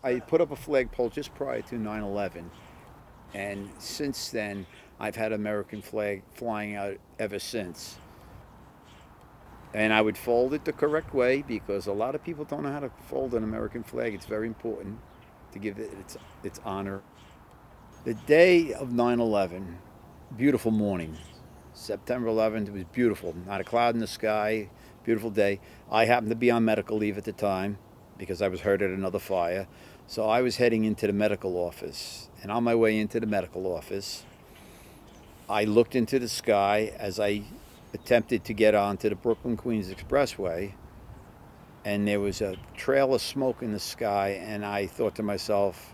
I put up a flagpole just prior to 9/11, and since then, I've had American flag flying out ever since. And I would fold it the correct way because a lot of people don't know how to fold an American flag. It's very important to give it its honor. The day of 9/11, beautiful morning. September 11th, it was beautiful. Not a cloud in the sky, beautiful day. I happened to be on medical leave at the time because I was hurt at another fire. So I was heading into the medical office. And on my way into the medical office, I looked into the sky as I attempted to get onto the Brooklyn Queens Expressway, and there was a trail of smoke in the sky, and I thought to myself,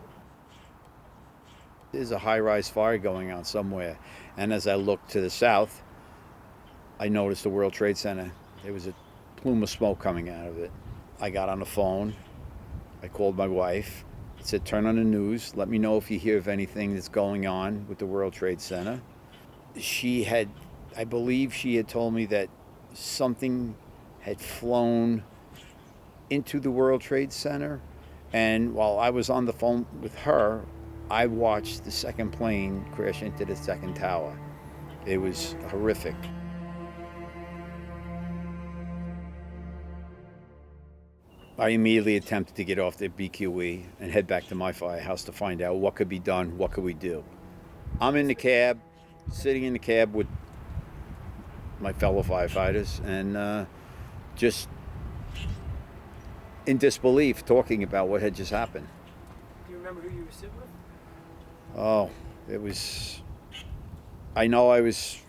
there's a high-rise fire going on somewhere. And as I looked to the south, I noticed the World Trade Center. There was a plume of smoke coming out of it. I got on the phone. I called my wife. I said, turn on the news. Let me know if you hear of anything that's going on with the World Trade Center. I believe she had told me that something had flown into the World Trade Center. And while I was on the phone with her, I watched the second plane crash into the second tower. It was horrific. I immediately attempted to get off the BQE and head back to my firehouse to find out what could be done, what could we do. I'm in the cab, sitting in the cab with my fellow firefighters, and just in disbelief talking about what had just happened. Do you remember who you were sitting with? Oh, I know I was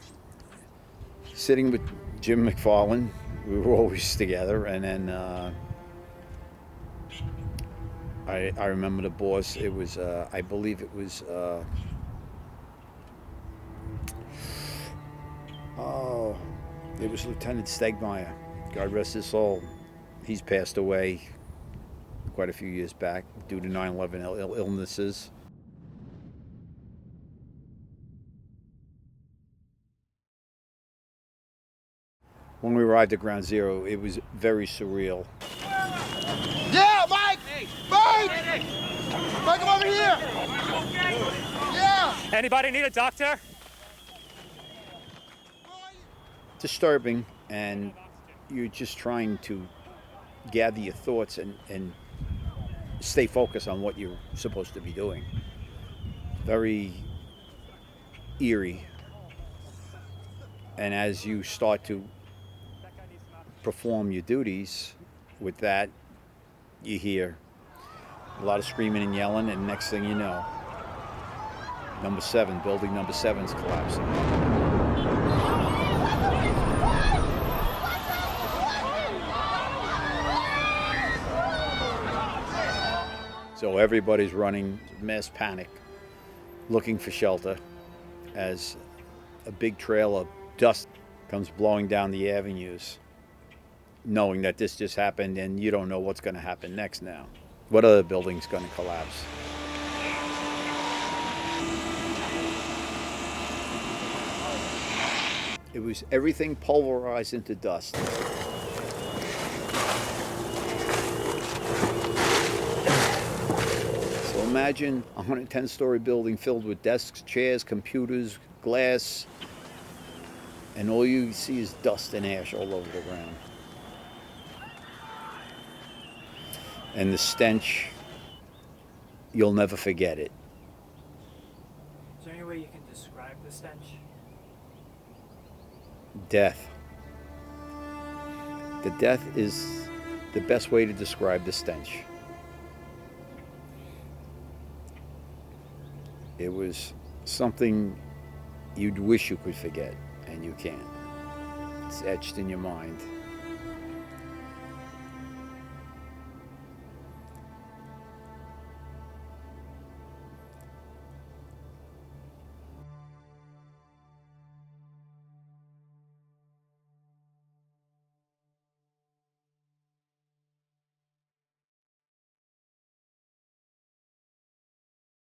sitting with Jim McFarland. We were always together, and then I remember the boss. It was, I believe it was, it was Lieutenant Stegmeyer. God rest his soul. He's passed away quite a few years back due to 9/11 illnesses. When we arrived at Ground Zero, it was very surreal. Yeah, Mike! Mike! Mike, come over here! Yeah! Anybody need a doctor? Disturbing, and you're just trying to gather your thoughts and stay focused on what you're supposed to be doing. Very eerie. And as you start to perform your duties with that, you hear a lot of screaming and yelling, and next thing you know, building number 7's collapsing. So everybody's running, mass panic, looking for shelter as a big trail of dust comes blowing down the avenues, knowing that this just happened and you don't know what's going to happen next now. What other building's going to collapse? It was everything pulverized into dust. So imagine a 110-story building filled with desks, chairs, computers, glass, and all you see is dust and ash all over the ground. And the stench, you'll never forget it. Is there any way you can describe the stench? Death. The death is the best way to describe the stench. It was something you'd wish you could forget, and you can't. It's etched in your mind.